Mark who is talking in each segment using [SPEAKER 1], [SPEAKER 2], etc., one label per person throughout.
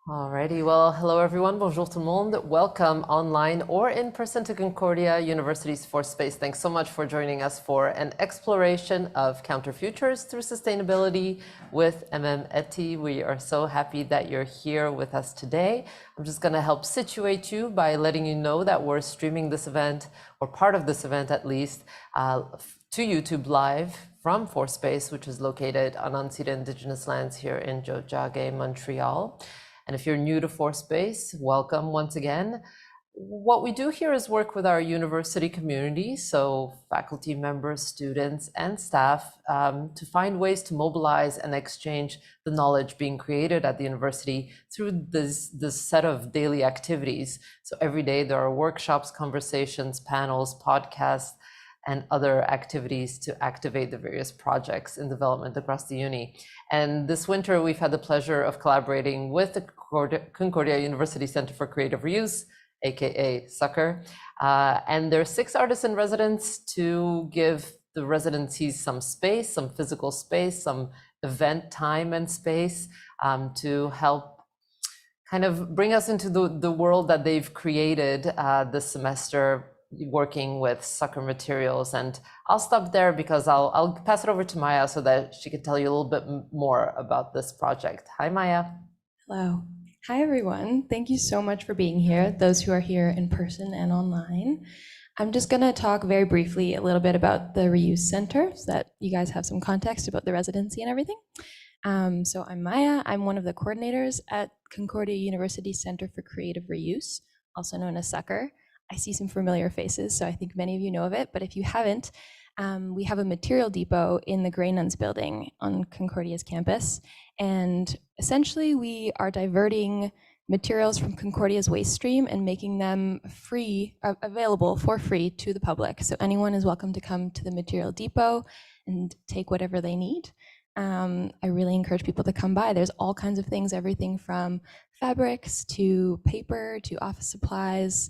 [SPEAKER 1] Alrighty, well, hello everyone, bonjour tout le monde. Welcome online or in person to Concordia University's Fourth Space. Thanks so much for joining us for an exploration of counterfutures through sustainability with Emem Etti. We are so happy that you're here with us today. I'm just going to help situate you by letting you know that we're streaming this event, or part of this event at least, to YouTube Live from Fourth Space, which is located on unceded Indigenous lands here in Tiohtià:ke, Montreal. And if you're new to Fourth Space, welcome once again. What we do here is work with our university community, so faculty members, students, and staff, to find ways to mobilize and exchange the knowledge being created at the university through this set of daily activities. So every day there are workshops, conversations, panels, podcasts, and other activities to activate the various projects in development across the uni. And this winter, we've had the pleasure of collaborating with the Concordia University Center for Creative Reuse, aka CUCCR. And there are 6 artists in residence to give the residencies some space, some physical space, some event time and space, to help kind of bring us into the world that they've created this semester, working with CUCCR materials. And I'll stop there because I'll pass it over to Maya so that she can tell you a little bit more about this project. Hi, Maya.
[SPEAKER 2] Hello. Hi, everyone. Thank you so much for being here, those who are here in person and online. I'm just going to talk very briefly a little bit about the Reuse Center so that you guys have some context about the residency and everything. So I'm Maya. I'm one of the coordinators at Concordia University Center for Creative Reuse, also known as CUCCR. I see some familiar faces, so I think many of you know of it, but if you haven't, we have a material depot in the Grey Nuns building on Concordia's campus, and essentially we are diverting materials from Concordia's waste stream and making them available for free to the public. So anyone is welcome to come to the material depot and take whatever they need. I really encourage people to come by. There's all kinds of things, everything from fabrics to paper to office supplies,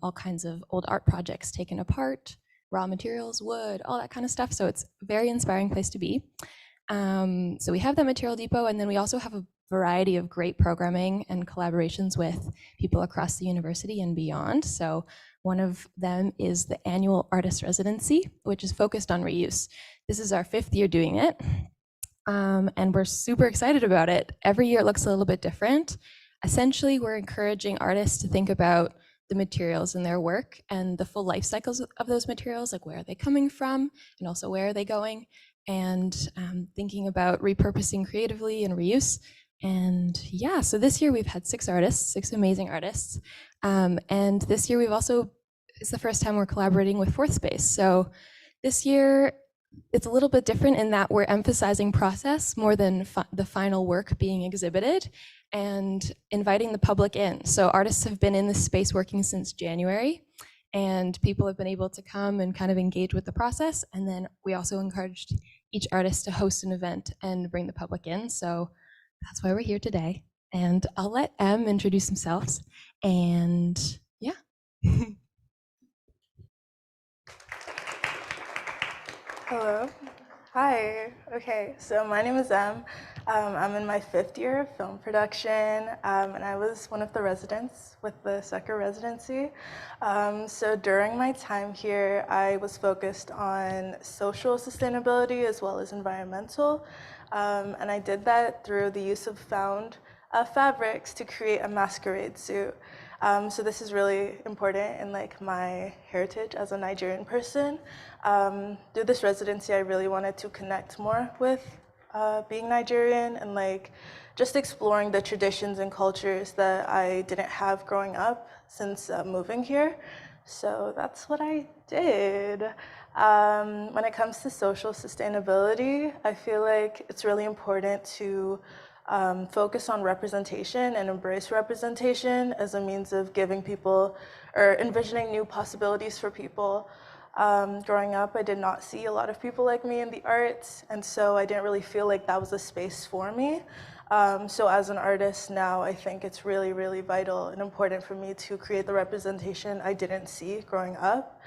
[SPEAKER 2] all kinds of old art projects taken apart, raw materials, wood, all that kind of stuff. So it's a very inspiring place to be. So we have that material depot, and then we also have a variety of great programming and collaborations with people across the university and beyond. So one of them is the annual artist residency, which is focused on reuse. This is our 5th year doing it, and we're super excited about it. Every year it looks a little bit different. Essentially, we're encouraging artists to think about the materials in their work and the full life cycles of those materials, like where are they coming from and also where are they going, and thinking about repurposing creatively and reuse. And yeah, so this year we've had 6 artists, 6 amazing artists. And this year it's the first time we're collaborating with Fourth Space. So this year it's a little bit different in that we're emphasizing process more than the final work being exhibited, and inviting the public in. So artists have been in this space working since January, and people have been able to come and kind of engage with the process. And then we also encouraged each artist to host an event and bring the public in. So that's why we're here today. And I'll let Em introduce themselves. And yeah.
[SPEAKER 3] Hello. Hi. Okay, so my name is Em. I'm in my 5th year of film production, and I was one of the residents with the CUCCR Residency. So during my time here, I was focused on social sustainability as well as environmental, and I did that through the use of found fabrics to create a masquerade suit. So this is really important in like my heritage as a Nigerian person. Through this residency, I really wanted to connect more with being Nigerian and like just exploring the traditions and cultures that I didn't have growing up since moving here. So that's what I did. When it comes to social sustainability, I feel like it's really important to focus on representation and embrace representation as a means of giving people or envisioning new possibilities for people. Growing up, I did not see a lot of people like me in the arts, and so I didn't really feel like that was a space for me. So as an artist now, I think it's really, really vital and important for me to create the representation I didn't see growing up,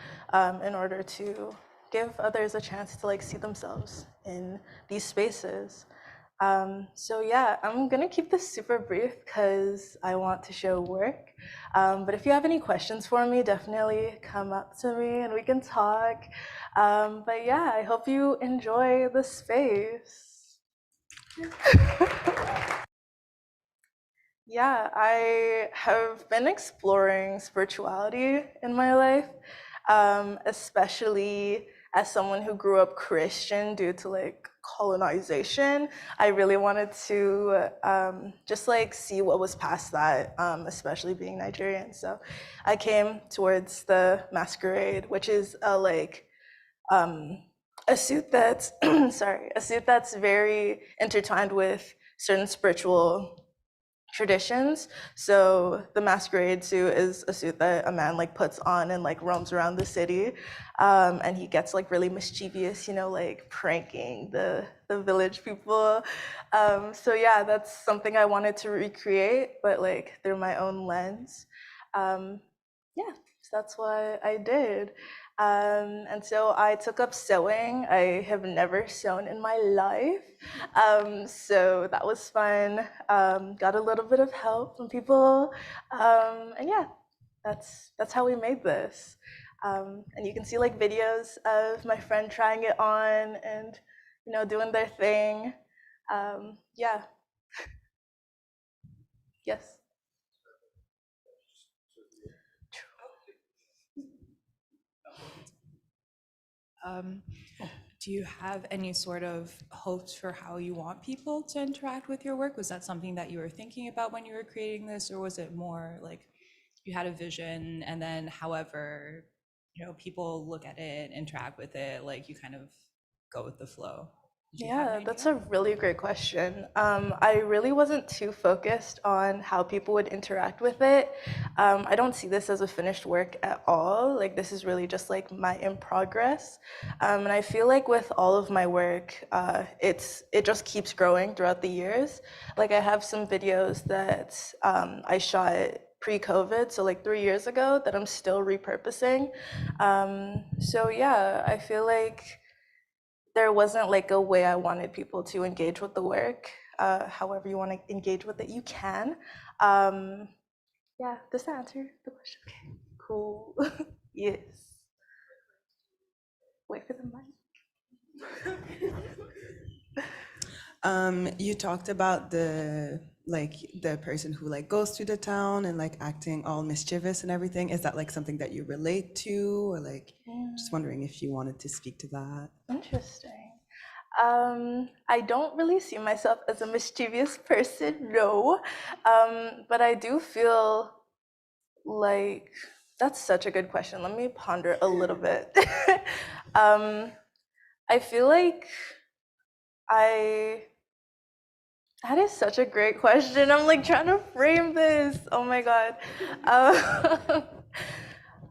[SPEAKER 3] in order to give others a chance to like see themselves in these spaces. So yeah, I'm gonna keep this super brief because I want to show work. But if you have any questions for me, definitely come up to me and we can talk. But yeah, I hope you enjoy the space. Yeah, I have been exploring spirituality in my life, especially as someone who grew up Christian due to like colonization. I really wanted to just like see what was past that, especially being Nigerian. So I came towards the masquerade, which is a suit that's sorry, a suit that's very intertwined with certain spiritual traditions. So the masquerade suit is a suit that a man like puts on and like roams around the city, and he gets like really mischievous, you know, like pranking the village people. So yeah, that's something I wanted to recreate, but like through my own lens. Yeah, so that's what I did. And so I took up sewing. I have never sewn in my life. So that was fun. Got a little bit of help from people. And yeah, that's how we made this. And you can see like videos of my friend trying it on and, you know, doing their thing. Yeah. Yes.
[SPEAKER 4] Do you have any sort of hopes for how you want people to interact with your work? Was that something that you were thinking about when you were creating this, or was it more like you had a vision and then however, you know, people look at it, interact with it, like you kind of go with the flow? Did you have an
[SPEAKER 3] Yeah, that's
[SPEAKER 4] idea?
[SPEAKER 3] a really great question. I really wasn't too focused on how people would interact with it. I don't see this as a finished work at all. Like, this is really just like my in progress. And I feel like with all of my work, it just keeps growing throughout the years. Like, I have some videos that I shot pre-COVID, so like 3 years ago, that I'm still repurposing. So yeah, I feel like there wasn't like a way I wanted people to engage with the work. However you want to engage with it, you can. Um, yeah, does that answer the question? Okay, cool. Yes. Wait for the mic.
[SPEAKER 5] You talked about the person who like goes through the town and like acting all mischievous and everything. Is that like something that you relate to, or like just wondering if you wanted to speak to that?
[SPEAKER 3] Interesting. I don't really see myself as a mischievous person, no. But I do feel like that's such a good question. Let me ponder a little bit. I feel like I that is such a great question. I'm like trying to frame this. Oh my God.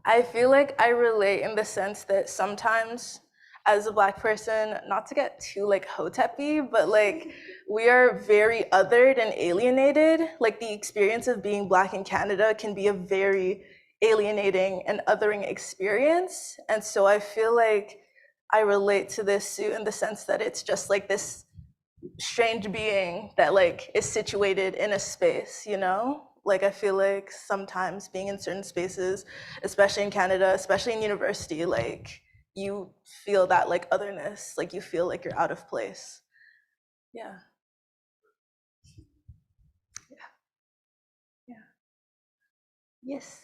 [SPEAKER 3] I feel like I relate in the sense that sometimes as a Black person, not to get too like hotep-y, but like we are very othered and alienated. Like the experience of being Black in Canada can be a very alienating and othering experience. And so I feel like I relate to this suit in the sense that it's just like this strange being that like is situated in a space, you know? Like I feel like sometimes being in certain spaces, especially in Canada, especially in university, like you feel that like otherness, like you feel like you're out of place. Yeah. Yeah. Yeah. Yes.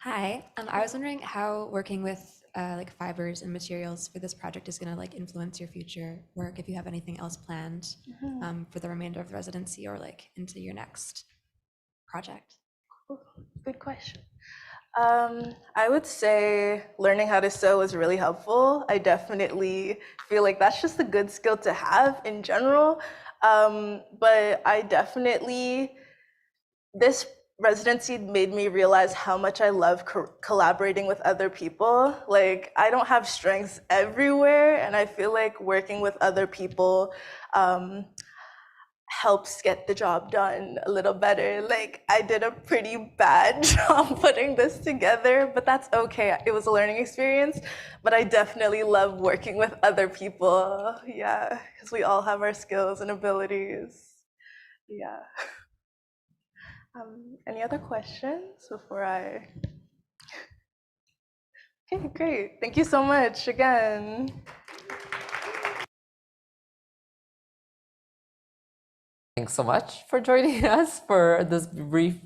[SPEAKER 6] Hi, I was wondering how working with like fibers and materials for this project is going to like influence your future work. If you have anything else planned for the remainder of the residency or like into your next project.
[SPEAKER 3] Cool. Good question. I would say learning how to sew was really helpful. I definitely feel like that's just a good skill to have in general. But I definitely, this residency made me realize how much I love collaborating with other people. Like, I don't have strengths everywhere, and I feel like working with other people helps get the job done a little better. Like, I did a pretty bad job putting this together, but that's okay. It was a learning experience, but I definitely love working with other people. Yeah, because we all have our skills and abilities. Yeah. Any other questions before I? Okay, great. Thank you so much again.
[SPEAKER 1] Thanks so much for joining us for this brief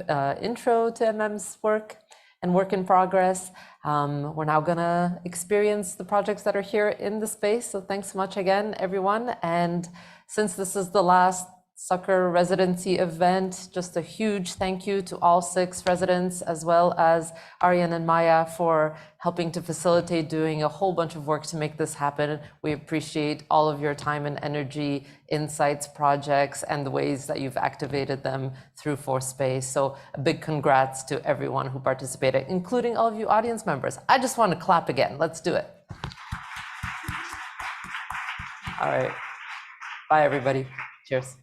[SPEAKER 1] intro to Emem's work and work in progress. We're now gonna experience the projects that are here in the space. So thanks so much again, everyone. And since this is the last CUCCR Residency event, just a huge thank you to all 6 residents, as well as Aryan and Maya, for helping to facilitate doing a whole bunch of work to make this happen. We appreciate all of your time and energy, insights, projects, and the ways that you've activated them through ForSpace. So a big congrats to everyone who participated, including all of you audience members. I just want to clap again. Let's do it. All right. Bye, everybody. Cheers.